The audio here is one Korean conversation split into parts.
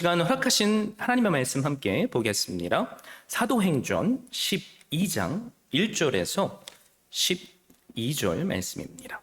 시간 허락하신 하나님의 말씀 함께 보겠습니다. 사도행전 12장 1절에서 12절 말씀입니다.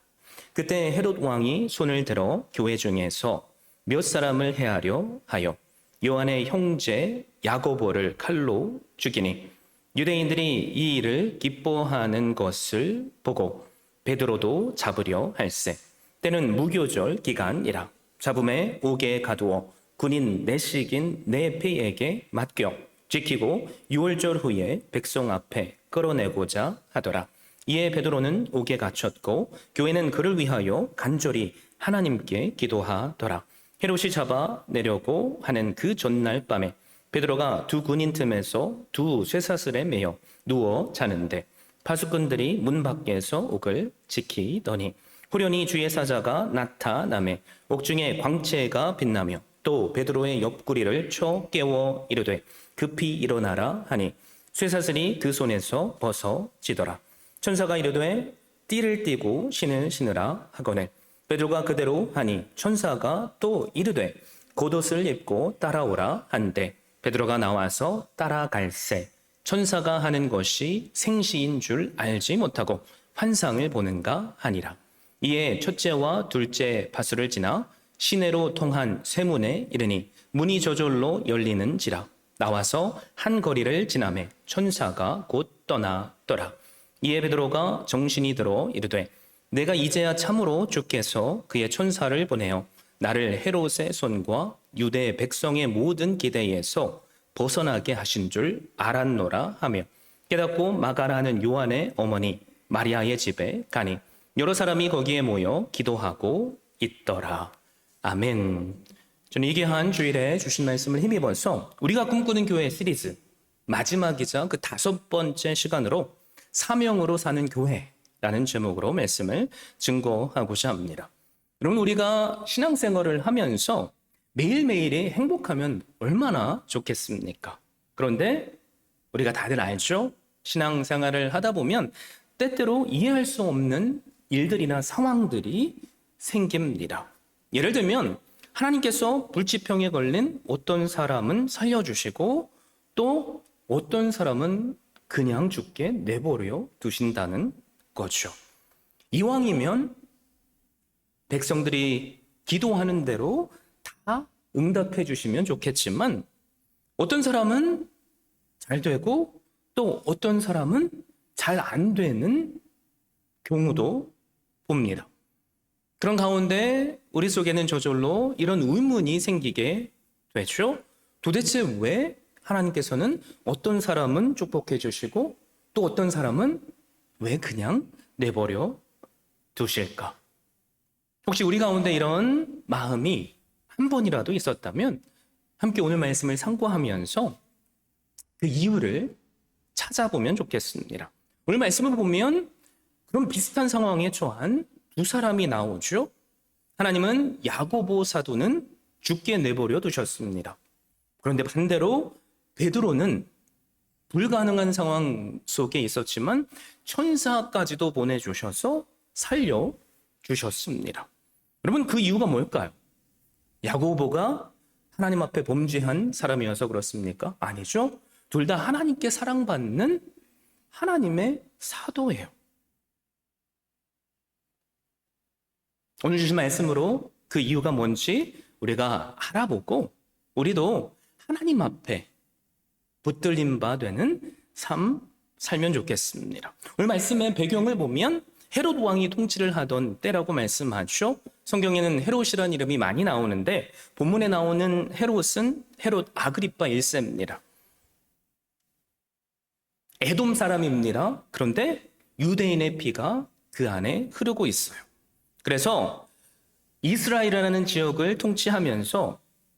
그때 헤롯 왕이 손을 들어 교회 중에서 몇 사람을 해하려 하여 요한의 형제 야고보를 칼로 죽이니 유대인들이 이 일을 기뻐하는 것을 보고 베드로도 잡으려 할세. 때는 무교절 기간이라. 잡음에 옥에 가두어 군인 내식인 네피에게 맡겨 지키고 6월절 후에 백성 앞에 끌어내고자 하더라. 이에 베드로는 옥에 갇혔고 교회는 그를 위하여 간절히 하나님께 기도하더라. 헤롯이 잡아내려고 하는 그 전날 밤에 베드로가 두 군인 틈에서 두 쇠사슬에 매여 누워 자는데 파수꾼들이 문 밖에서 옥을 지키더니 후련히 주의 사자가 나타나매 옥중에 광채가 빛나며 또 베드로의 옆구리를 쳐 깨워 이르되 급히 일어나라 하니 쇠사슬이 그 손에서 벗어지더라. 천사가 이르되 띠를 띠고 신을 신으라 하거늘 베드로가 그대로 하니 천사가 또 이르되 겉옷을 입고 따라오라 한데 베드로가 나와서 따라갈새 천사가 하는 것이 생시인 줄 알지 못하고 환상을 보는가 하니라. 이에 첫째와 둘째 파수를 지나 시내로 통한 쇠문에 이르니 문이 저절로 열리는지라. 나와서 한 거리를 지나매 천사가 곧 떠나더라. 이에 베드로가 정신이 들어 이르되 내가 이제야 참으로 주께서 그의 천사를 보내어 나를 헤롯의 손과 유대 백성의 모든 기대에서 벗어나게 하신 줄 알았노라 하며 깨닫고 마가라는 요한의 어머니 마리아의 집에 가니 여러 사람이 거기에 모여 기도하고 있더라. 아멘. 저는 이 귀한 주일에 주신 말씀을 힘입어서 우리가 꿈꾸는 교회 시리즈 마지막이자 그 5번째 시간으로 사명으로 사는 교회라는 제목으로 말씀을 증거하고자 합니다. 여러분, 우리가 신앙생활을 하면서 매일매일이 행복하면 얼마나 좋겠습니까? 그런데 우리가 다들 알죠? 신앙생활을 하다 보면 때때로 이해할 수 없는 일들이나 상황들이 생깁니다. 예를 들면 하나님께서 불치병에 걸린 어떤 사람은 살려주시고 또 어떤 사람은 그냥 죽게 내버려 두신다는 거죠. 이왕이면 백성들이 기도하는 대로 다 응답해 주시면 좋겠지만 어떤 사람은 잘 되고 또 어떤 사람은 잘 안 되는 경우도 봅니다. 그런 가운데 우리 속에는 저절로 이런 의문이 생기게 되죠. 도대체 왜 하나님께서는 어떤 사람은 축복해 주시고 또 어떤 사람은 왜 그냥 내버려 두실까? 혹시 우리 가운데 이런 마음이 한 번이라도 있었다면 함께 오늘 말씀을 상고하면서 그 이유를 찾아보면 좋겠습니다. 오늘 말씀을 보면 그런 비슷한 상황에 처한 두 사람이 나오죠. 하나님은 야고보 사도는 죽게 내버려 두셨습니다. 그런데 반대로 베드로는 불가능한 상황 속에 있었지만 천사까지도 보내주셔서 살려주셨습니다. 여러분, 그 이유가 뭘까요? 야고보가 하나님 앞에 범죄한 사람이어서 그렇습니까? 아니죠. 둘 다 하나님께 사랑받는 하나님의 사도예요. 오늘 주신 말씀으로 그 이유가 뭔지 우리가 알아보고 우리도 하나님 앞에 붙들림 바 되는 삶 살면 좋겠습니다. 오늘 말씀의 배경을 보면 헤롯 왕이 통치를 하던 때라고 말씀하죠. 성경에는 헤롯이라는 이름이 많이 나오는데 본문에 나오는 헤롯은 헤롯 아그리파 1세입니다. 에돔 사람입니다. 그런데 유대인의 피가 그 안에 흐르고 있어요. 그래서 이스라엘이라는 지역을 통치하면서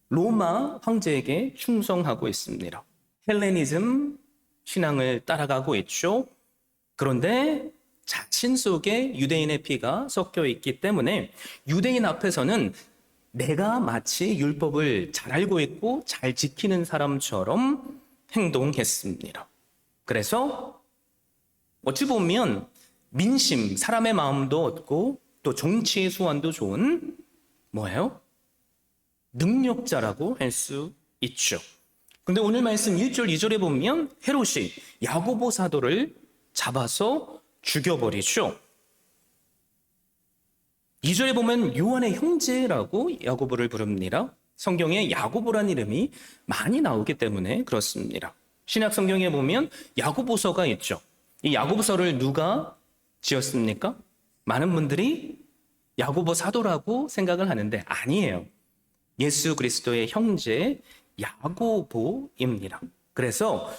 로마 황제에게 충성하고 있습니다. 헬레니즘 신앙을 따라가고 있죠. 그런데 자신 속에 유대인의 피가 섞여 있기 때문에 유대인 앞에서는 내가 마치 율법을 잘 알고 있고 잘 지키는 사람처럼 행동했습니다. 그래서 어찌 보면 민심, 사람의 마음도 얻고 또 정치의 수완도 좋은 뭐예요? 능력자라고 할 수 있죠. 근데 오늘 말씀 1절, 2절에 보면 헤롯이 야고보 사도를 잡아서 죽여버리죠. 2절에 보면 요한의 형제라고 야고보를 부릅니다. 성경에 야고보란 이름이 많이 나오기 때문에 그렇습니다. 신약 성경에 보면 야고보서가 있죠. 이 야고보서를 누가 지었습니까? 많은 분들이 야고보 사도라고 생각을 하는데 아니에요. 예수 그리스도의 형제 야고보입니다. 그래서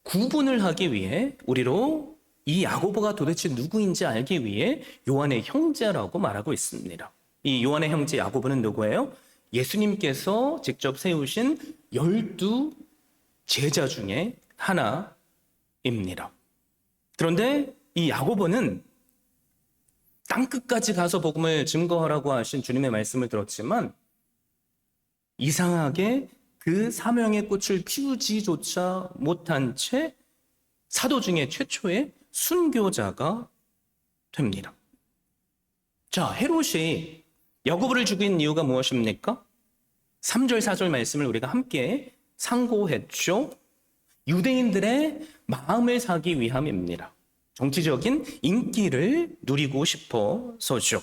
구분을 하기 위해 우리로 이 야고보가 도대체 누구인지 알기 위해 요한의 형제라고 말하고 있습니다. 이 요한의 형제 야고보는 누구예요? 예수님께서 직접 세우신 12 제자 중에 하나입니다. 그런데 이 야고보는 땅끝까지 가서 복음을 증거하라고 하신 주님의 말씀을 들었지만 이상하게 그 사명의 꽃을 피우지조차 못한 채 사도 중에 최초의 순교자가 됩니다. 자, 헤롯이 야고보를 죽인 이유가 무엇입니까? 3절, 4절 말씀을 우리가 함께 상고했죠. 유대인들의 마음을 사기 위함입니다. 정치적인 인기를 누리고 싶어서죠.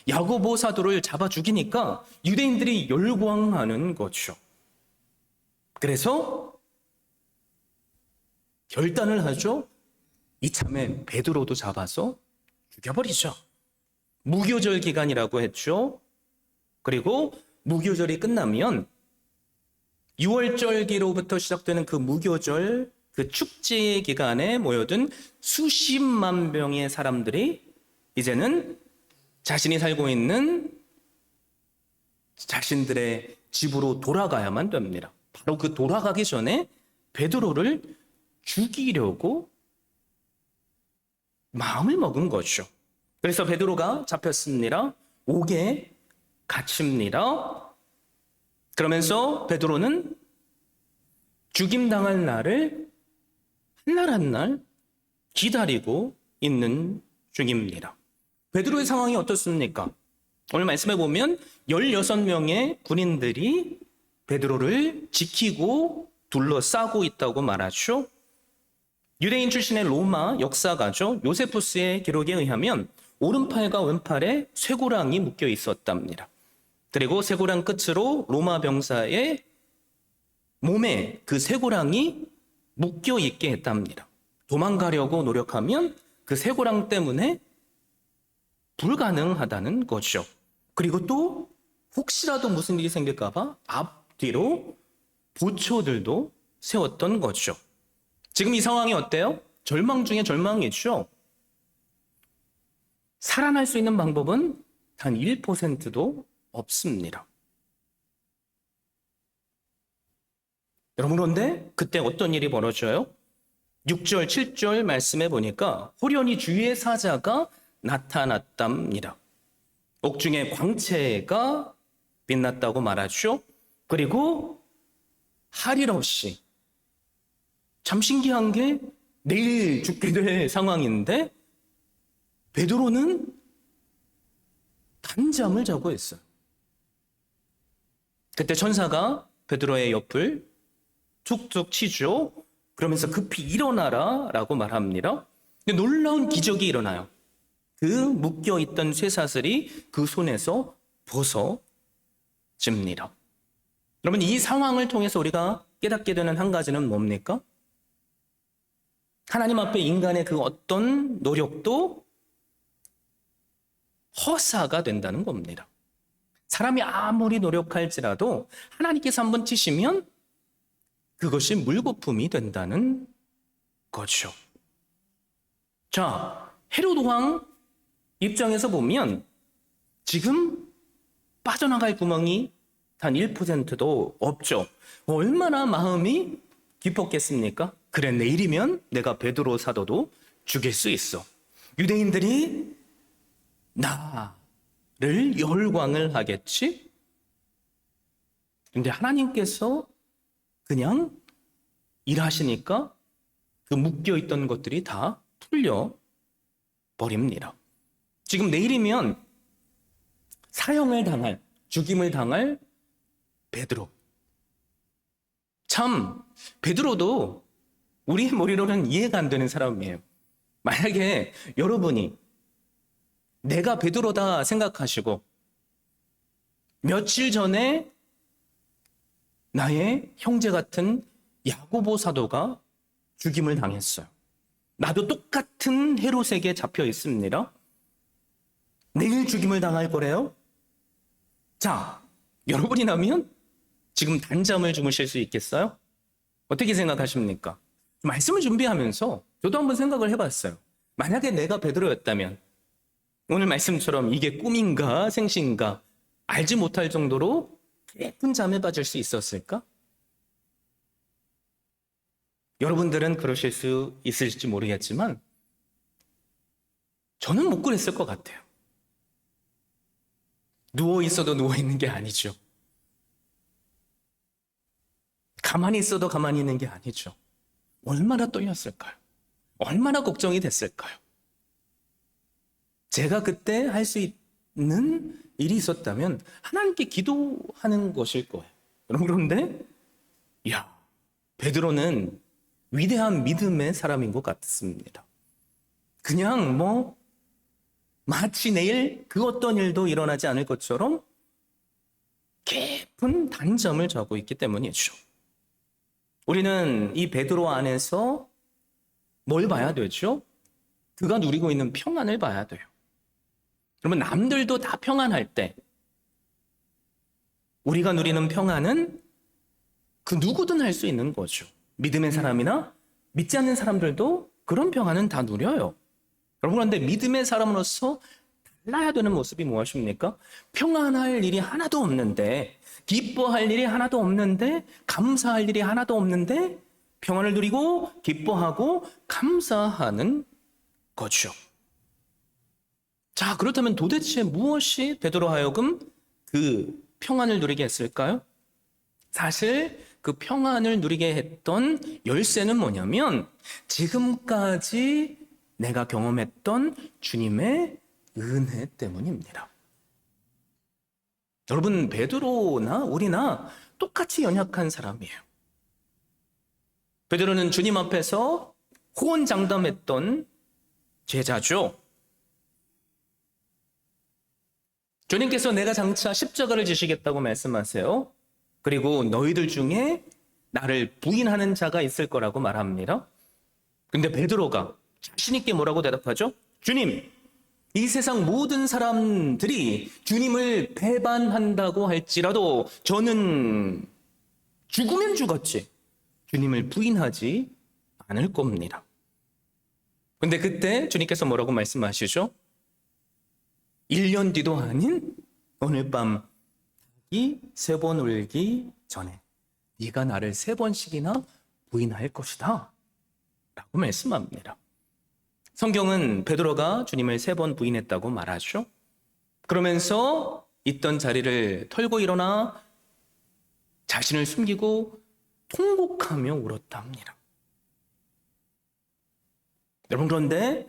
야고보 사도를 잡아 죽이니까 유대인들이 열광하는 거죠. 그래서 결단을 하죠. 이참에 베드로도 잡아서 죽여버리죠. 무교절 기간이라고 했죠. 그리고 무교절이 끝나면 6월절기로부터 시작되는 그 무교절, 그 축제 기간에 모여든 수십만 명의 사람들이 이제는 자신이 살고 있는 자신들의 집으로 돌아가야만 됩니다. 바로 그 돌아가기 전에 베드로를 죽이려고 마음을 먹은 거죠. 그래서 베드로가 잡혔습니다. 옥에 갇힙니다. 그러면서 베드로는 죽임당할 날을 한 날 한 날 기다리고 있는 중입니다. 베드로의 상황이 어떻습니까? 오늘 말씀해 보면 16명의 군인들이 베드로를 지키고 둘러싸고 있다고 말하죠. 유대인 출신의 로마 역사가죠. 요세푸스의 기록에 의하면 오른팔과 왼팔에 쇠고랑이 묶여 있었답니다. 그리고 쇠고랑 끝으로 로마 병사의 몸에 그 쇠고랑이 묶여 있게 했답니다. 도망가려고 노력하면 그 쇠고랑 때문에 불가능하다는 거죠. 그리고 또 혹시라도 무슨 일이 생길까봐 앞뒤로 보초들도 세웠던 거죠. 지금 이 상황이 어때요? 절망 중에 절망이죠. 살아날 수 있는 방법은 단 1%도 없습니다. 여러분, 그런데 그때 어떤 일이 벌어져요? 6절, 7절 말씀해 보니까 호련히 주의 사자가 나타났답니다. 옥중에 광채가 빛났다고 말하죠. 그리고 할 일 없이, 참 신기한 게 내일 죽게 될 상황인데 베드로는 단잠을 자고 있어요. 그때 천사가 베드로의 옆을 툭툭 치죠. 그러면서 급히 일어나라 라고 말합니다. 근데 놀라운 기적이 일어나요. 그 묶여있던 쇠사슬이 그 손에서 벗어집니다. 여러분, 이 상황을 통해서 우리가 깨닫게 되는 한 가지는 뭡니까? 하나님 앞에 인간의 그 어떤 노력도 허사가 된다는 겁니다. 사람이 아무리 노력할지라도 하나님께서 한번 치시면 그것이 물거품이 된다는 거죠. 자, 헤롯 왕 입장에서 보면 지금 빠져나갈 구멍이 단 1%도 없죠. 얼마나 마음이 기뻤겠습니까? 그래, 내일이면 내가 베드로 사도도 죽일 수 있어. 유대인들이 나를 열광을 하겠지? 근데 하나님께서 그냥 일하시니까 그 묶여있던 것들이 다 풀려 버립니다. 지금 내일이면 사형을 당할, 죽임을 당할 베드로. 참 베드로도 우리의 머리로는 이해가 안 되는 사람이에요. 만약에 여러분이 내가 베드로다 생각하시고 며칠 전에 나의 형제 같은 야고보 사도가 죽임을 당했어요. 나도 똑같은 헤롯에게 잡혀 있습니다. 내일 죽임을 당할 거래요. 자, 여러분이라면 지금 단잠을 주무실 수 있겠어요? 어떻게 생각하십니까? 말씀을 준비하면서 저도 한번 생각을 해봤어요. 만약에 내가 베드로였다면 오늘 말씀처럼 이게 꿈인가 생시인가 알지 못할 정도로 깊은 잠에 빠질 수 있었을까? 여러분들은 그러실 수 있을지 모르겠지만 저는 못 그랬을 것 같아요. 누워 있어도 누워 있는 게 아니죠. 가만히 있어도 가만히 있는 게 아니죠. 얼마나 떨렸을까요? 얼마나 걱정이 됐을까요? 제가 그때 할 수 있는 일이 있었다면 하나님께 기도하는 것일 거예요. 그런데 베드로는 위대한 믿음의 사람인 것 같습니다. 그냥 마치 내일 그 어떤 일도 일어나지 않을 것처럼 깊은 단잠을 자고 있기 때문이죠. 우리는 이 베드로 안에서 뭘 봐야 되죠? 그가 누리고 있는 평안을 봐야 돼요. 그러면 남들도 다 평안할 때 우리가 누리는 평안은 그 누구든 할 수 있는 거죠. 믿음의 사람이나 믿지 않는 사람들도 그런 평안은 다 누려요. 그런데 믿음의 사람으로서 달라야 되는 모습이 무엇입니까? 평안할 일이 하나도 없는데, 기뻐할 일이 하나도 없는데, 감사할 일이 하나도 없는데 평안을 누리고 기뻐하고 감사하는 거죠. 자, 그렇다면 도대체 무엇이 베드로 하여금 그 평안을 누리게 했을까요? 사실 그 평안을 누리게 했던 열쇠는 뭐냐면 지금까지 내가 경험했던 주님의 은혜 때문입니다. 여러분, 베드로나 우리나 똑같이 연약한 사람이에요. 베드로는 주님 앞에서 호언장담했던 제자죠. 주님께서 내가 장차 십자가를 지시겠다고 말씀하세요. 그리고 너희들 중에 나를 부인하는 자가 있을 거라고 말합니다. 근데 베드로가 자신 있게 뭐라고 대답하죠? 주님, 이 세상 모든 사람들이 주님을 배반한다고 할지라도 저는 죽으면 죽었지 주님을 부인하지 않을 겁니다. 근데 그때 주님께서 뭐라고 말씀하시죠? 1년 뒤도 아닌 오늘 밤 이 3번 울기 전에 네가 나를 3번씩이나 부인할 것이다 라고 말씀합니다. 성경은 베드로가 주님을 3번 부인했다고 말하죠. 그러면서 있던 자리를 털고 일어나 자신을 숨기고 통곡하며 울었다 합니다. 여러분, 그런데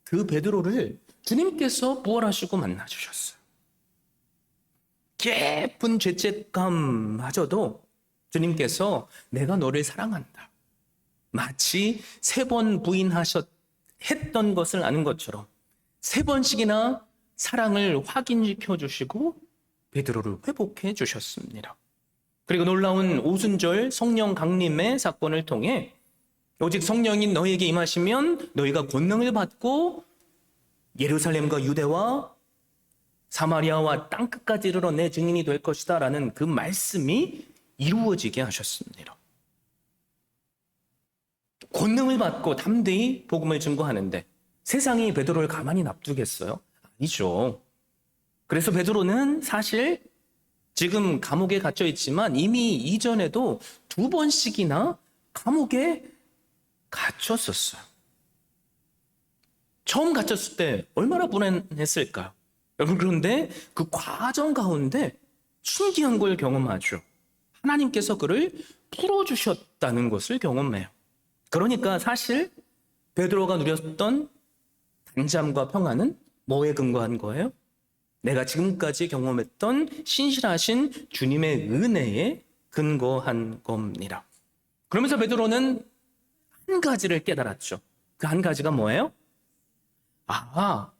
그 베드로를 주님께서 부활하시고 만나주셨어요. 깊은 죄책감마저도 주님께서 내가 너를 사랑한다, 마치 3번 부인했던 것을 아는 것처럼 3번씩이나 사랑을 확인시켜 주시고 베드로를 회복해 주셨습니다. 그리고 놀라운 오순절 성령 강림의 사건을 통해 오직 성령이 너희에게 임하시면 너희가 권능을 받고 예루살렘과 유대와 사마리아와 땅끝까지 이르러 내 증인이 될 것이다 라는 그 말씀이 이루어지게 하셨습니다. 권능을 받고 담대히 복음을 증거하는데 세상이 베드로를 가만히 놔두겠어요? 아니죠. 그래서 베드로는 사실 지금 감옥에 갇혀 있지만 이미 이전에도 2번씩이나 감옥에 갇혔었어요. 처음 갇혔을 때 얼마나 불안했을까요? 여러분, 그런데 그 과정 가운데 신기한 걸 경험하죠. 하나님께서 그를 풀어주셨다는 것을 경험해요. 그러니까 사실 베드로가 누렸던 단잠과 평안은 뭐에 근거한 거예요? 내가 지금까지 경험했던 신실하신 주님의 은혜에 근거한 겁니다. 그러면서 베드로는 한 가지를 깨달았죠. 그 한 가지가 뭐예요? 아,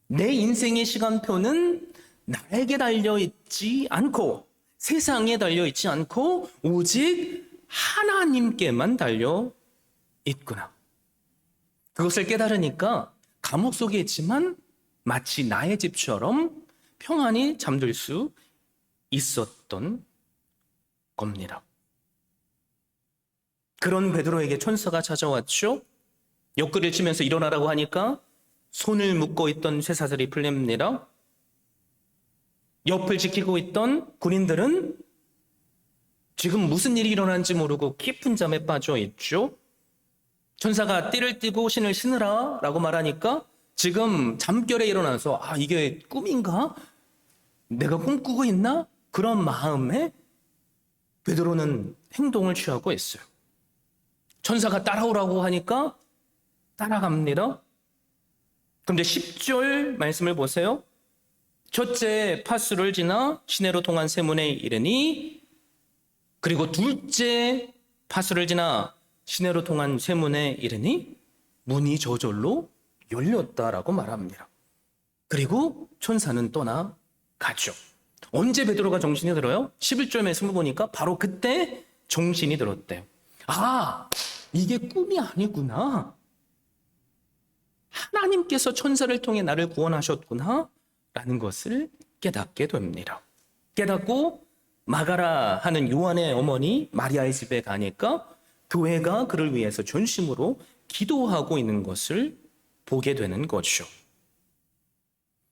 내 인생의 시간표는 나에게 달려있지 않고 세상에 달려있지 않고 오직 하나님께만 달려있구나. 그것을 깨달으니까 감옥 속에 있지만 마치 나의 집처럼 평안히 잠들 수 있었던 겁니다. 그런 베드로에게 천사가 찾아왔죠. 옆구리를 치면서 일어나라고 하니까 손을 묶고 있던 쇠사슬이 풀립니다. 옆을 지키고 있던 군인들은 지금 무슨 일이 일어난지 모르고 깊은 잠에 빠져 있죠. 천사가 띠를 띠고 신을 신으라 라고 말하니까 지금 잠결에 일어나서 이게 꿈인가? 내가 꿈꾸고 있나? 그런 마음에 베드로는 행동을 취하고 있어요. 천사가 따라오라고 하니까 따라갑니다. 그런데 10절 말씀을 보세요. 첫째 파수를 지나 시내로 통한 세문에 이르니, 그리고 둘째 파수를 지나 시내로 통한 세문에 이르니 문이 저절로 열렸다라고 말합니다. 그리고 천사는 떠나가죠. 언제 베드로가 정신이 들어요? 11절 말씀을 보니까 바로 그때 정신이 들었대요. 이게 꿈이 아니구나. 하나님께서 천사를 통해 나를 구원하셨구나 라는 것을 깨닫게 됩니다. 깨닫고 마가라 하는 요한의 어머니 마리아의 집에 가니까 교회가 그를 위해서 전심으로 기도하고 있는 것을 보게 되는 거죠.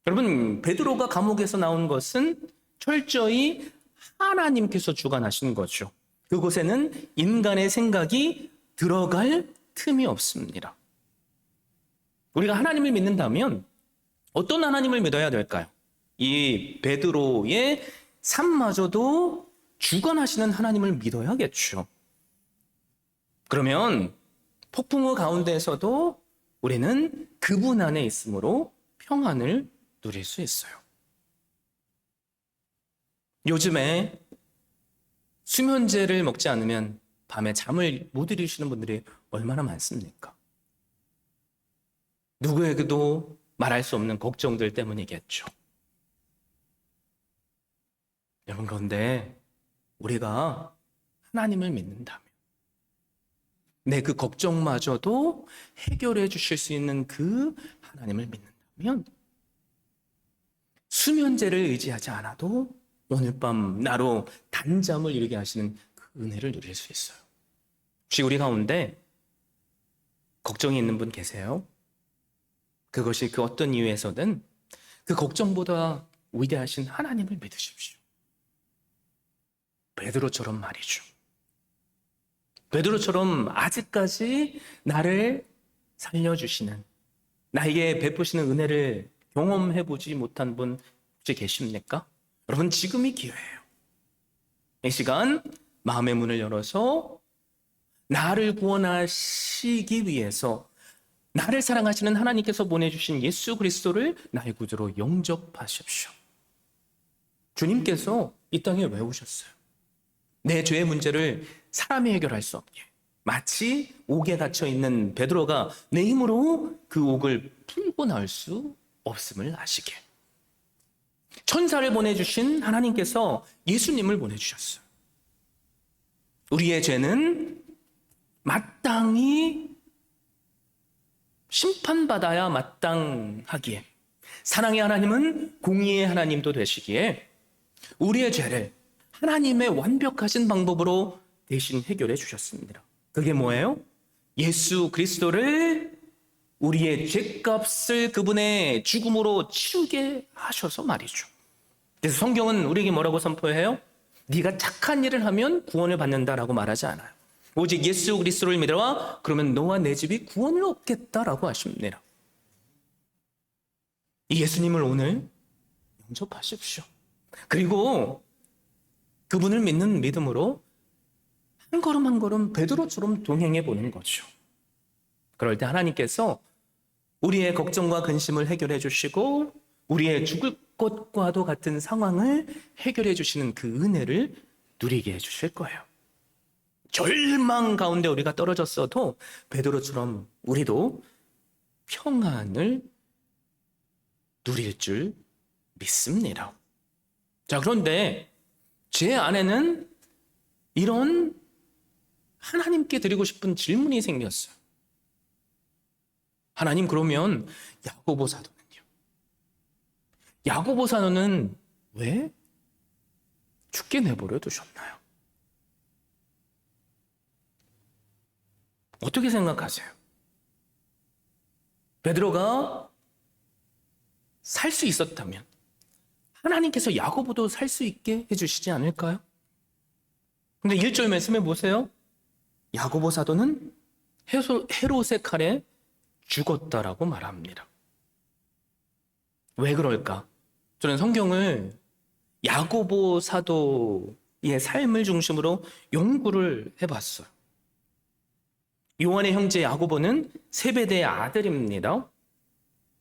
여러분, 베드로가 감옥에서 나온 것은 철저히 하나님께서 주관하신 거죠. 그곳에는 인간의 생각이 들어갈 틈이 없습니다. 우리가 하나님을 믿는다면 어떤 하나님을 믿어야 될까요? 이 베드로의 삶마저도 주관하시는 하나님을 믿어야겠죠. 그러면 폭풍우 가운데에서도 우리는 그분 안에 있으므로 평안을 누릴 수 있어요. 요즘에 수면제를 먹지 않으면 밤에 잠을 못 이루시는 분들이 얼마나 많습니까? 누구에게도 말할 수 없는 걱정들 때문이겠죠. 여러분, 그런데 우리가 하나님을 믿는다면, 그 걱정마저도 해결해 주실 수 있는 그 하나님을 믿는다면 수면제를 의지하지 않아도 오늘 밤 나로 단잠을 이루게 하시는 그 은혜를 누릴 수 있어요. 혹시 우리 가운데 걱정이 있는 분 계세요? 그것이 그 어떤 이유에서든 그 걱정보다 위대하신 하나님을 믿으십시오. 베드로처럼 말이죠. 베드로처럼 아직까지 나를 살려주시는, 나에게 베푸시는 은혜를 경험해보지 못한 분 혹시 계십니까? 여러분, 지금이 기회예요. 이 시간 마음의 문을 열어서 나를 구원하시기 위해서 나를 사랑하시는 하나님께서 보내주신 예수 그리스도를 나의 구주로 영접하십시오. 주님께서 이 땅에 왜 오셨어요? 내 죄의 문제를 사람이 해결할 수 없게, 마치 옥에 갇혀있는 베드로가 내 힘으로 그 옥을 풀고 나올 수 없음을 아시게. 천사를 보내주신 하나님께서 예수님을 보내주셨어요. 우리의 죄는 마땅히 심판받아야 마땅하기에, 사랑의 하나님은 공의의 하나님도 되시기에 우리의 죄를 하나님의 완벽하신 방법으로 대신 해결해 주셨습니다. 그게 뭐예요? 예수 그리스도를 우리의 죄값을 그분의 죽음으로 치르게 하셔서 말이죠. 그래서 성경은 우리에게 뭐라고 선포해요? 네가 착한 일을 하면 구원을 받는다라고 말하지 않아요. 오직 예수 그리스도를 믿어라, 그러면 너와 내 집이 구원을 얻겠다라고 하십니다. 이 예수님을 오늘 영접하십시오. 그리고 그분을 믿는 믿음으로 한 걸음 한 걸음 베드로처럼 동행해 보는 거죠. 그럴 때 하나님께서 우리의 걱정과 근심을 해결해 주시고 우리의 죽을 것과도 같은 상황을 해결해 주시는 그 은혜를 누리게 해 주실 거예요. 절망 가운데 우리가 떨어졌어도 베드로처럼 우리도 평안을 누릴 줄 믿습니다. 자, 그런데 제 안에는 이런 하나님께 드리고 싶은 질문이 생겼어요. 하나님, 그러면 야고보 사도는요? 야고보 사도는 왜 죽게 내버려 두셨나요? 어떻게 생각하세요? 베드로가 살 수 있었다면 하나님께서 야고보도 살 수 있게 해주시지 않을까요? 근데 1절 말씀해 보세요. 야고보 사도는 헤롯의 칼에 죽었다라고 말합니다. 왜 그럴까? 저는 성경을 야고보 사도의 삶을 중심으로 연구를 해봤어요. 요한의 형제 야고보는 세베대의 아들입니다.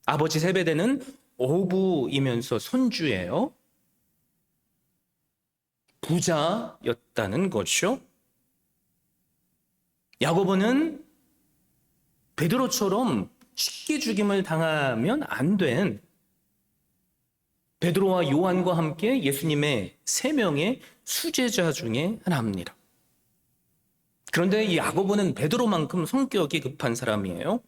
아버지 세베대는 어부이면서 손주예요. 부자였다는 거죠. 야고보는 베드로처럼 쉽게 죽임을 당하면 안 된 베드로와 요한과 함께 예수님의 3명의 수제자 중에 하나입니다. 그런데 이 야고보는 베드로만큼 성격이 급한 사람이에요.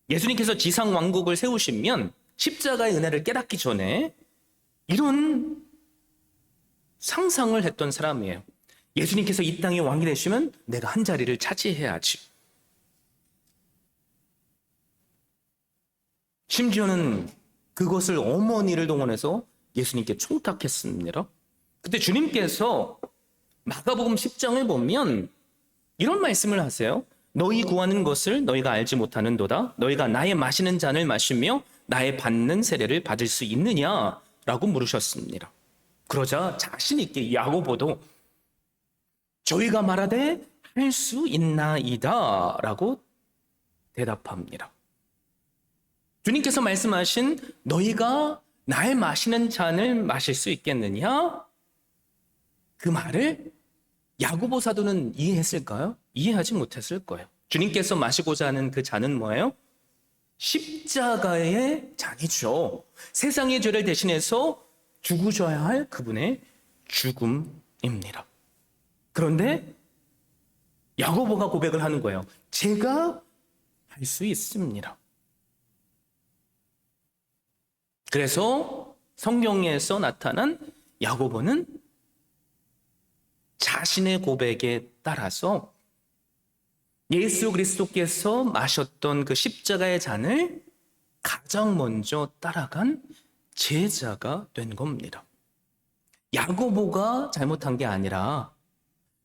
예수님께서 지상 왕국을 세우시면 십자가의 은혜를 깨닫기 전에 이런 상상을 했던 사람이에요. 예수님께서 이 땅의 왕이 되시면 내가 한 자리를 차지해야지. 심지어는 그것을 어머니를 동원해서 예수님께 청탁했습니다. 그때 주님께서 마가복음 10장을 보면 이런 말씀을 하세요. 너희 구하는 것을 너희가 알지 못하는도다. 너희가 나의 마시는 잔을 마시며 나의 받는 세례를 받을 수 있느냐라고 물으셨습니다. 그러자 자신 있게 야고보도 저희가 말하되 할 수 있나이다 라고 대답합니다. 주님께서 말씀하신 너희가 나의 마시는 잔을 마실 수 있겠느냐? 그 말을 야고보 사도는 이해했을까요? 이해하지 못했을 거예요. 주님께서 마시고자 하는 그 잔은 뭐예요? 십자가의 잔이죠. 세상의 죄를 대신해서 죽으셔야 할 그분의 죽음입니다. 그런데 야고보가 고백을 하는 거예요. 제가 할 수 있습니다. 그래서 성경에서 나타난 야고보는 자신의 고백에 따라서 예수 그리스도께서 마셨던 그 십자가의 잔을 가장 먼저 따라간 제자가 된 겁니다. 야고보가 잘못한 게 아니라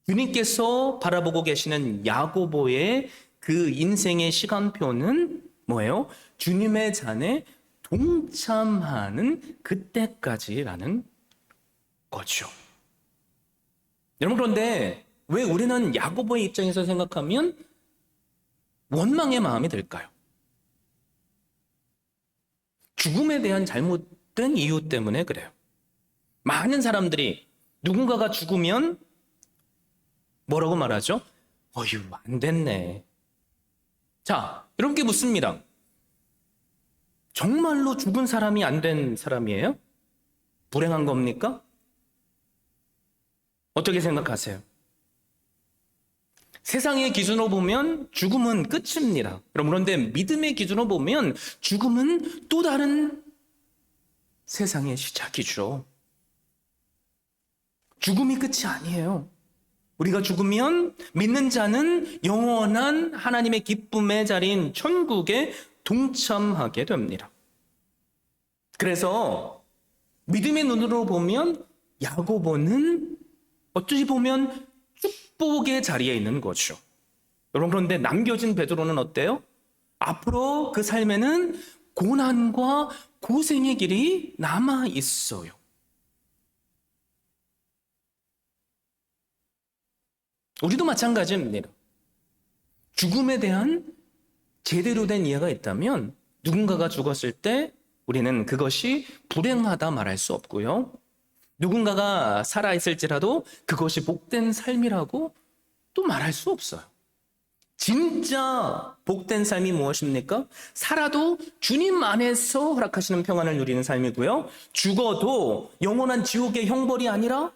주님께서 바라보고 계시는 야고보의 그 인생의 시간표는 뭐예요? 주님의 잔에 동참하는 그때까지라는 거죠. 여러분, 그런데 왜 우리는 야고보의 입장에서 생각하면 원망의 마음이 들까요? 죽음에 대한 잘못된 이유 때문에 그래요. 많은 사람들이 누군가가 죽으면 뭐라고 말하죠? 어휴, 안 됐네. 자, 이렇게 묻습니다. 정말로 죽은 사람이 안 된 사람이에요? 불행한 겁니까? 어떻게 생각하세요? 세상의 기준으로 보면 죽음은 끝입니다. 그런데 믿음의 기준으로 보면 죽음은 또 다른 세상의 시작이죠. 죽음이 끝이 아니에요. 우리가 죽으면 믿는 자는 영원한 하나님의 기쁨의 자리인 천국에 동참하게 됩니다. 그래서 믿음의 눈으로 보면 야고보는 어찌 보면 축복의 자리에 있는 거죠. 여러분, 그런데 남겨진 베드로는 어때요? 앞으로 그 삶에는 고난과 고생의 길이 남아 있어요. 우리도 마찬가지입니다. 죽음에 대한 제대로 된 이해가 있다면 누군가가 죽었을 때 우리는 그것이 불행하다 말할 수 없고요. 누군가가 살아있을지라도 그것이 복된 삶이라고 또 말할 수 없어요. 진짜 복된 삶이 무엇입니까? 살아도 주님 안에서 허락하시는 평안을 누리는 삶이고요. 죽어도 영원한 지옥의 형벌이 아니라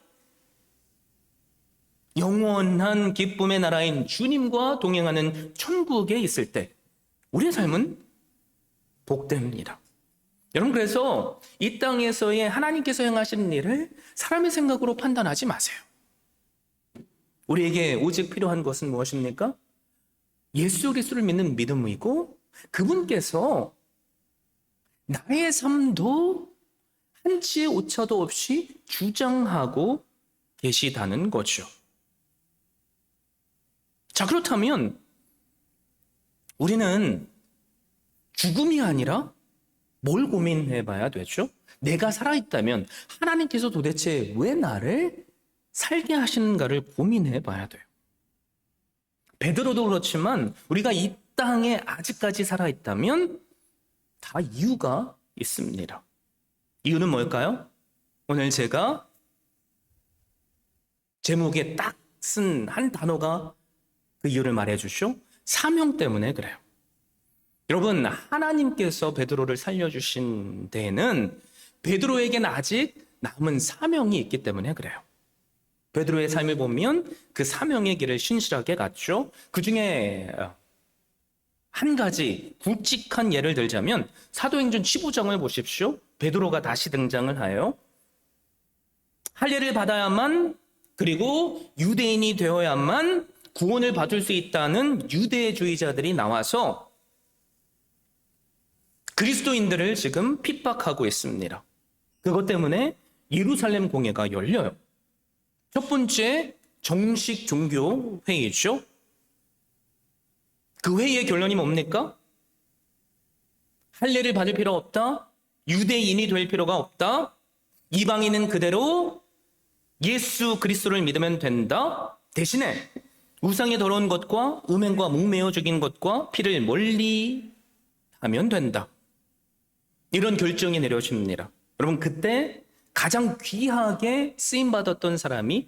영원한 기쁨의 나라인 주님과 동행하는 천국에 있을 때 우리의 삶은 복됩니다. 여러분, 그래서 이 땅에서의 하나님께서 행하시는 일을 사람의 생각으로 판단하지 마세요. 우리에게 오직 필요한 것은 무엇입니까? 예수 그리스도를 믿는 믿음이고, 그분께서 나의 삶도 한치의 오차도 없이 주장하고 계시다는 거죠. 자, 그렇다면 우리는 죽음이 아니라 뭘 고민해 봐야 되죠? 내가 살아있다면 하나님께서 도대체 왜 나를 살게 하시는가를 고민해 봐야 돼요. 베드로도 그렇지만 우리가 이 땅에 아직까지 살아있다면 다 이유가 있습니다. 이유는 뭘까요? 오늘 제가 제목에 딱 쓴 한 단어가 그 이유를 말해 주시오. 사명 때문에 그래요. 여러분, 하나님께서 베드로를 살려주신 데에는 베드로에게는 아직 남은 사명이 있기 때문에 그래요. 베드로의 삶을 보면 그 사명의 길을 신실하게 갔죠. 그 중에 한 가지 굵직한 예를 들자면 사도행전 15장을 보십시오. 베드로가 다시 등장을 하여 할례를 받아야만, 그리고 유대인이 되어야만 구원을 받을 수 있다는 유대주의자들이 나와서 그리스도인들을 지금 핍박하고 있습니다. 그것 때문에 예루살렘 공회가 열려요. 첫 번째 정식 종교 회의죠. 그 회의의 결론이 뭡니까? 할례를 받을 필요 없다. 유대인이 될 필요가 없다. 이방인은 그대로 예수 그리스도를 믿으면 된다. 대신에 우상의 더러운 것과 음행과 목매어 죽인 것과 피를 멀리 하면 된다. 이런 결정이 내려집니다. 여러분, 그때 가장 귀하게 쓰임받았던 사람이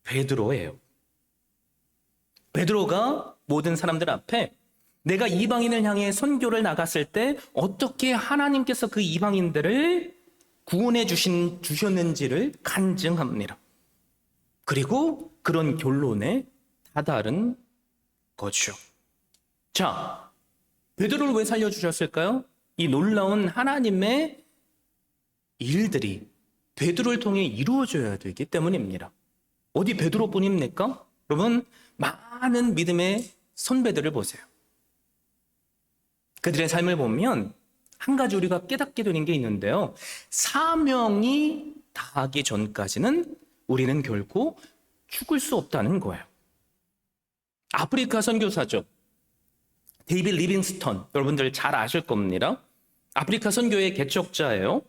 베드로예요. 베드로가 모든 사람들 앞에 내가 이방인을 향해 선교를 나갔을 때 어떻게 하나님께서 그 이방인들을 구원해 주셨는지를 간증합니다. 그리고 그런 결론에 다다른 거죠. 자, 베드로를 왜 살려주셨을까요? 이 놀라운 하나님의 일들이 베드로를 통해 이루어져야 되기 때문입니다. 어디 베드로뿐입니까? 여러분, 많은 믿음의 선배들을 보세요. 그들의 삶을 보면 한 가지 우리가 깨닫게 되는 게 있는데요. 사명이 다하기 전까지는 우리는 결코 죽을 수 없다는 거예요. 아프리카 선교사죠. 데이빗 리빙스턴, 여러분들 잘 아실 겁니다. 아프리카 선교의 개척자예요.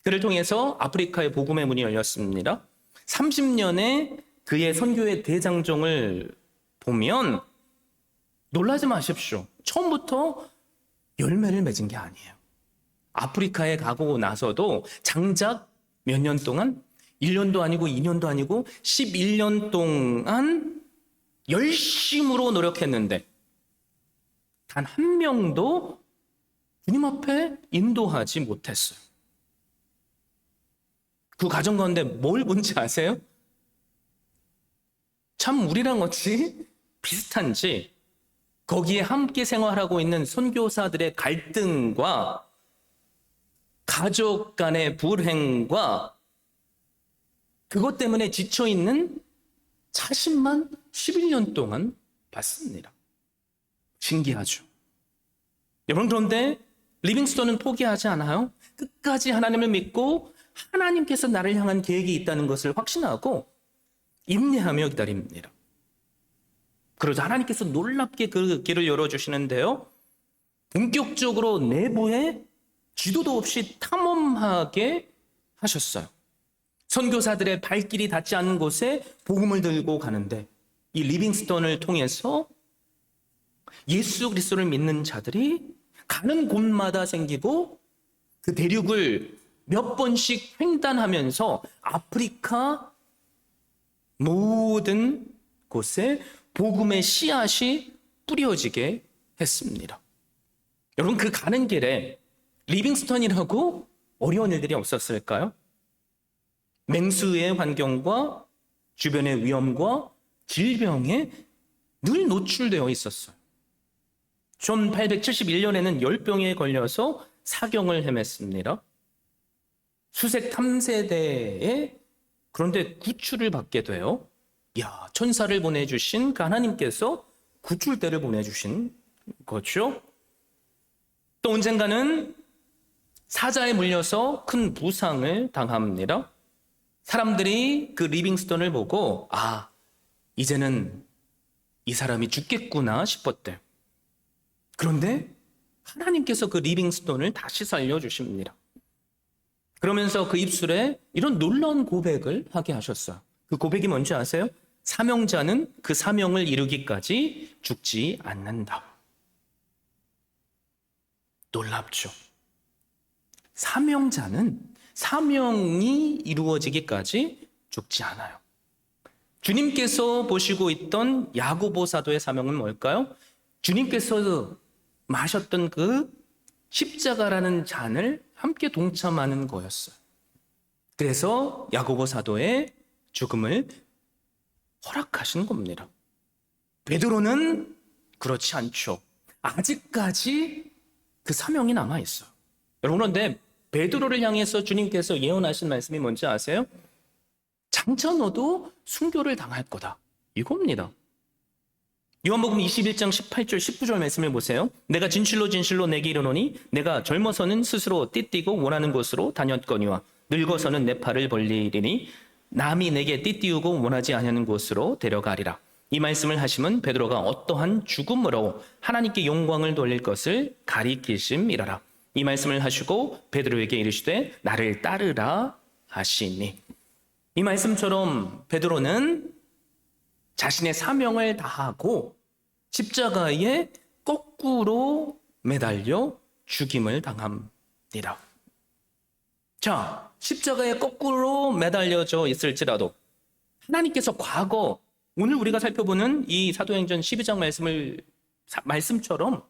그를 통해서 아프리카의 복음의 문이 열렸습니다. 30년의 그의 선교의 대장정을 보면 놀라지 마십시오. 처음부터 열매를 맺은 게 아니에요. 아프리카에 가고 나서도 장작 몇 년 동안, 1년도 아니고 2년도 아니고 11년 동안 열심으로 노력했는데 단 한 명도 주님 앞에 인도하지 못했어요. 그 과정 가운데 뭘 본지 아세요? 참 우리랑 어찌 비슷한지, 거기에 함께 생활하고 있는 선교사들의 갈등과 가족 간의 불행과 그것 때문에 지쳐있는 자신만 11년 동안 봤습니다. 신기하죠. 여러분, 그런데 리빙스턴은 포기하지 않아요. 끝까지 하나님을 믿고 하나님께서 나를 향한 계획이 있다는 것을 확신하고 인내하며 기다립니다. 그러자 하나님께서 놀랍게 그 길을 열어주시는데요. 본격적으로 내부에 지도도 없이 탐험하게 하셨어요. 선교사들의 발길이 닿지 않는 곳에 복음을 들고 가는데 이 리빙스턴을 통해서 예수 그리스도를 믿는 자들이 가는 곳마다 생기고 그 대륙을 몇 번씩 횡단하면서 아프리카 모든 곳에 복음의 씨앗이 뿌려지게 했습니다. 여러분, 그 가는 길에 리빙스턴이라고 어려운 일들이 없었을까요? 맹수의 환경과 주변의 위험과 질병에 늘 노출되어 있었어요. 1871년에는 열병에 걸려서 사경을 헤맸습니다. 수색 탐세대에 그런데 구출을 받게 돼요. 천사를 보내주신 그 하나님께서 구출대를 보내주신 거죠. 또 언젠가는 사자에 물려서 큰 부상을 당합니다. 사람들이 그 리빙스턴을 보고 이제는 이 사람이 죽겠구나 싶었대요. 그런데 하나님께서 그 리빙스턴을 다시 살려주십니다. 그러면서 그 입술에 이런 놀라운 고백을 하게 하셨어요. 그 고백이 뭔지 아세요? 사명자는 그 사명을 이루기까지 죽지 않는다. 놀랍죠? 사명자는 사명이 이루어지기까지 죽지 않아요. 주님께서 보시고 있던 야고보 사도의 사명은 뭘까요? 주님께서 마셨던 그 십자가라는 잔을 함께 동참하는 거였어요. 그래서 야고보 사도의 죽음을 허락하신 겁니다. 베드로는 그렇지 않죠. 아직까지 그 사명이 남아있어요. 여러분, 그런데 베드로를 향해서 주님께서 예언하신 말씀이 뭔지 아세요? 장차 너도 순교를 당할 거다. 이겁니다. 요한복음 21장 18절 19절 말씀을 보세요. 내가 진실로 진실로 내게 이르노니 내가 젊어서는 스스로 띠띠고 원하는 곳으로 다녔거니와 늙어서는 내 팔을 벌리리니 남이 내게 띠띠우고 원하지 아니하는 곳으로 데려가리라. 이 말씀을 하시면 베드로가 어떠한 죽음으로 하나님께 영광을 돌릴 것을 가리키심이라라. 이 말씀을 하시고 베드로에게 이르시되 나를 따르라 하시니. 이 말씀처럼 베드로는 자신의 사명을 다하고 십자가에 거꾸로 매달려 죽임을 당합니다. 자, 십자가에 거꾸로 매달려져 있을지라도 하나님께서 과거, 오늘 우리가 살펴보는 이 사도행전 12장 말씀처럼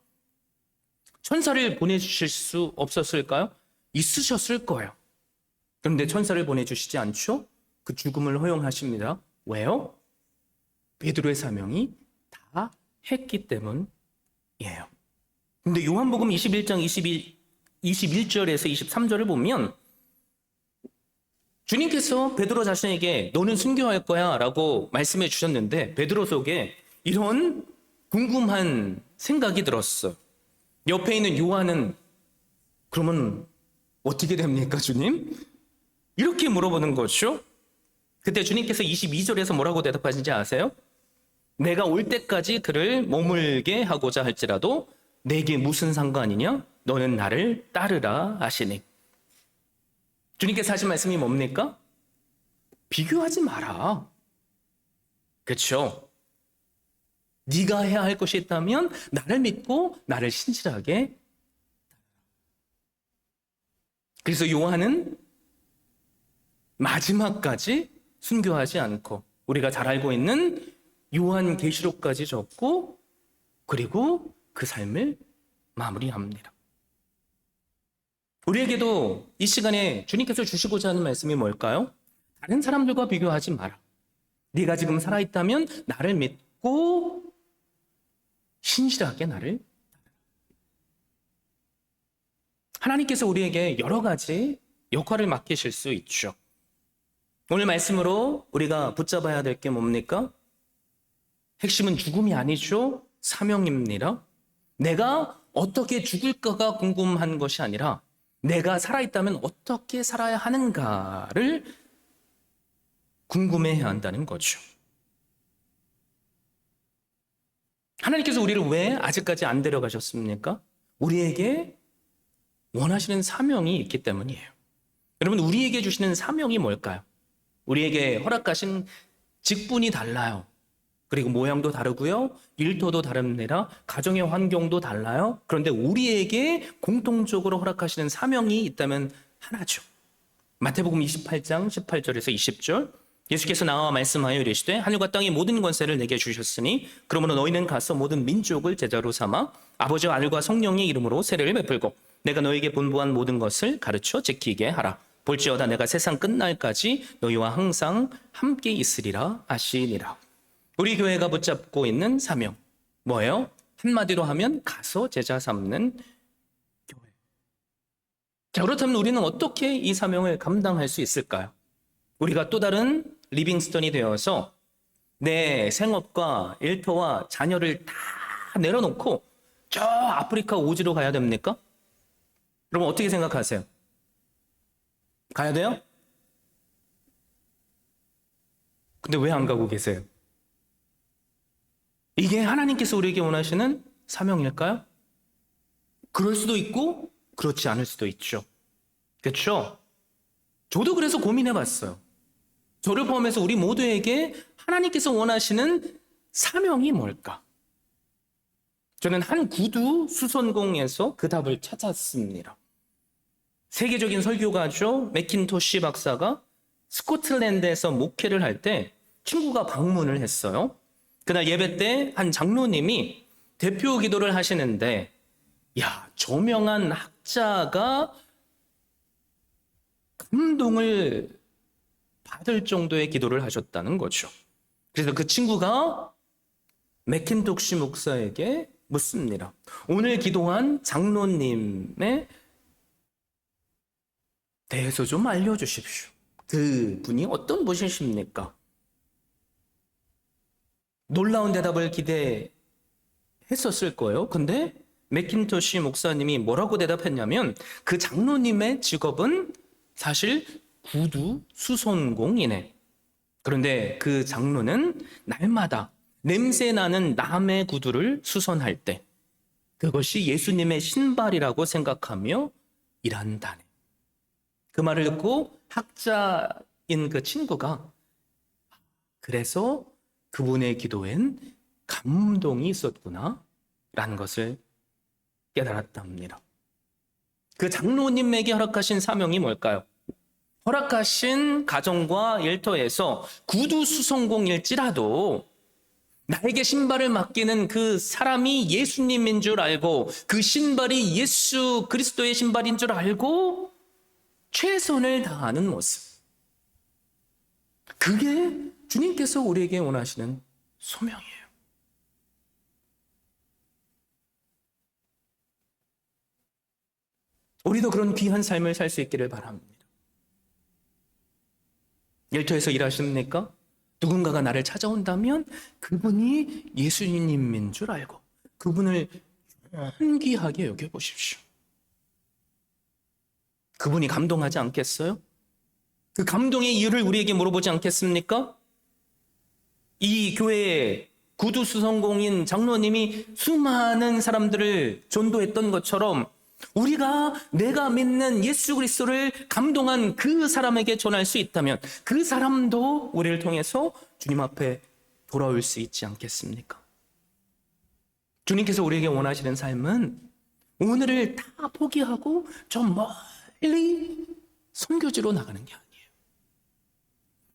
천사를 보내주실 수 없었을까요? 있으셨을 거예요. 그런데 천사를 보내주시지 않죠? 그 죽음을 허용하십니다. 왜요? 베드로의 사명이 다 했기 때문이에요. 근데 요한복음 21장 21절에서 23절을 보면 주님께서 베드로 자신에게 너는 순교할 거야 라고 말씀해 주셨는데 베드로 속에 이런 궁금한 생각이 들었어. 옆에 있는 요한은 그러면 어떻게 됩니까, 주님? 이렇게 물어보는 거죠. 그때 주님께서 22절에서 뭐라고 대답하신지 아세요? 내가 올 때까지 그를 머물게 하고자 할지라도 내게 무슨 상관이냐? 너는 나를 따르라 하시니. 주님께서 하신 말씀이 뭡니까? 비교하지 마라. 그렇죠? 네가 해야 할 것이 있다면 나를 믿고 나를 신실하게. 그래서 요한은 마지막까지 순교하지 않고 우리가 잘 알고 있는 요한계시록까지 적고 그리고 그 삶을 마무리합니다. 우리에게도 이 시간에 주님께서 주시고자 하는 말씀이 뭘까요? 다른 사람들과 비교하지 마라. 네가 지금 살아있다면 나를 믿고 신실하게 나를 따르라. 하나님께서 우리에게 여러 가지 역할을 맡기실 수 있죠. 오늘 말씀으로 우리가 붙잡아야 될 게 뭡니까? 핵심은 죽음이 아니죠. 사명입니다. 내가 어떻게 죽을까가 궁금한 것이 아니라 내가 살아있다면 어떻게 살아야 하는가를 궁금해해야 한다는 거죠. 하나님께서 우리를 왜 아직까지 안 데려가셨습니까? 우리에게 원하시는 사명이 있기 때문이에요. 여러분, 우리에게 주시는 사명이 뭘까요? 우리에게 허락하신 직분이 달라요. 그리고 모양도 다르고요. 일터도 다릅니다. 가정의 환경도 달라요. 그런데 우리에게 공통적으로 허락하시는 사명이 있다면 하나죠. 마태복음 28장 18절에서 20절 예수께서 나와 말씀하여 이르시되 하늘과 땅의 모든 권세를 내게 주셨으니 그러므로 너희는 가서 모든 민족을 제자로 삼아 아버지와 아들과 성령의 이름으로 세례를 베풀고 내가 너희에게 분부한 모든 것을 가르쳐 지키게 하라. 볼지어다 내가 세상 끝날까지 너희와 항상 함께 있으리라 하시니라. 우리 교회가 붙잡고 있는 사명 뭐예요? 한마디로 하면 가서 제자 삼는 교회. 자, 그렇다면 우리는 어떻게 이 사명을 감당할 수 있을까요? 우리가 또 다른 리빙스턴이 되어서 내 생업과 일터와 자녀를 다 내려놓고 저 아프리카 오지로 가야 됩니까? 여러분 어떻게 생각하세요? 가야 돼요? 근데 왜 안 가고 계세요? 이게 하나님께서 우리에게 원하시는 사명일까요? 그럴 수도 있고 그렇지 않을 수도 있죠. 그렇죠? 저도 그래서 고민해 봤어요. 저를 포함해서 우리 모두에게 하나님께서 원하시는 사명이 뭘까? 저는 한 구두 수선공에서 그 답을 찾았습니다. 세계적인 설교가죠. 맥킨토시 박사가 스코틀랜드에서 목회를 할 때 친구가 방문을 했어요. 그날 예배 때 한 장로님이 대표 기도를 하시는데 야, 저명한 학자가 감동을 받을 정도의 기도를 하셨다는 거죠. 그래서 그 친구가 맥킨토시 목사에게 묻습니다. 오늘 기도한 장로님의 대해서 좀 알려주십시오. 그 분이 어떤 분이십니까? 놀라운 대답을 기대했었을 거예요. 근데 맥킨토시 목사님이 뭐라고 대답했냐면 그 장로님의 직업은 사실 구두 수선공이네. 그런데 그 장로는 날마다 냄새나는 남의 구두를 수선할 때 그것이 예수님의 신발이라고 생각하며 일한다네. 그 말을 듣고 학자인 그 친구가 그래서 그분의 기도엔 감동이 있었구나 라는 것을 깨달았답니다. 그 장로님에게 허락하신 사명이 뭘까요? 허락하신 가정과 일터에서 구두 수선공일지라도 나에게 신발을 맡기는 그 사람이 예수님인 줄 알고 그 신발이 예수 그리스도의 신발인 줄 알고 최선을 다하는 모습. 그게 주님께서 우리에게 원하시는 소명이에요. 우리도 그런 귀한 삶을 살 수 있기를 바랍니다. 일터에서 일하십니까? 누군가가 나를 찾아온다면 그분이 예수님인 줄 알고 그분을 존귀하게 여겨보십시오. 그분이 감동하지 않겠어요? 그 감동의 이유를 우리에게 물어보지 않겠습니까? 이 교회의 구두수선공인 장로님이 수많은 사람들을 전도했던 것처럼 내가 믿는 예수 그리스도를 감동한 그 사람에게 전할 수 있다면 그 사람도 우리를 통해서 주님 앞에 돌아올 수 있지 않겠습니까? 주님께서 우리에게 원하시는 삶은 오늘을 다 포기하고 저 멀리 선교지로 나가는 게 아니에요.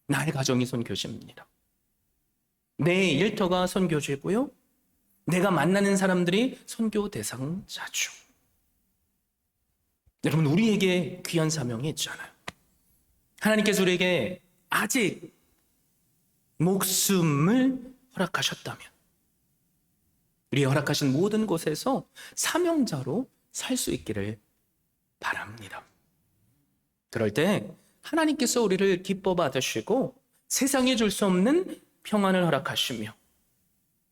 나의 가정이 선교지입니다. 내 일터가 선교지고요. 내가 만나는 사람들이 선교 대상자죠. 여러분, 우리에게 귀한 사명이 있잖아요. 하나님께서 우리에게 아직 목숨을 허락하셨다면 우리 허락하신 모든 곳에서 사명자로 살 수 있기를 바랍니다. 그럴 때 하나님께서 우리를 기뻐 받으시고 세상에 줄 수 없는 평안을 허락하시며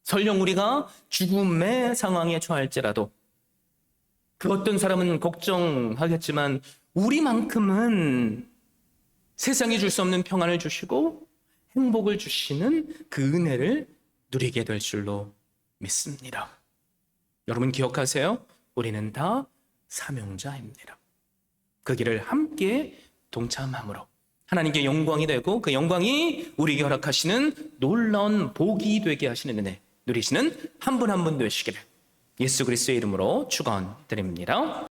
설령 우리가 죽음의 상황에 처할지라도 그 어떤 사람은 걱정하겠지만 우리만큼은 세상에 줄 수 없는 평안을 주시고 행복을 주시는 그 은혜를 누리게 될 줄로 믿습니다. 여러분 기억하세요. 우리는 다 사명자입니다. 그 길을 함께 동참함으로 하나님께 영광이 되고 그 영광이 우리에게 허락하시는 놀라운 복이 되게 하시는 은혜 누리시는 한 분 한 분 되시기를 예수 그리스도의 이름으로 축원드립니다.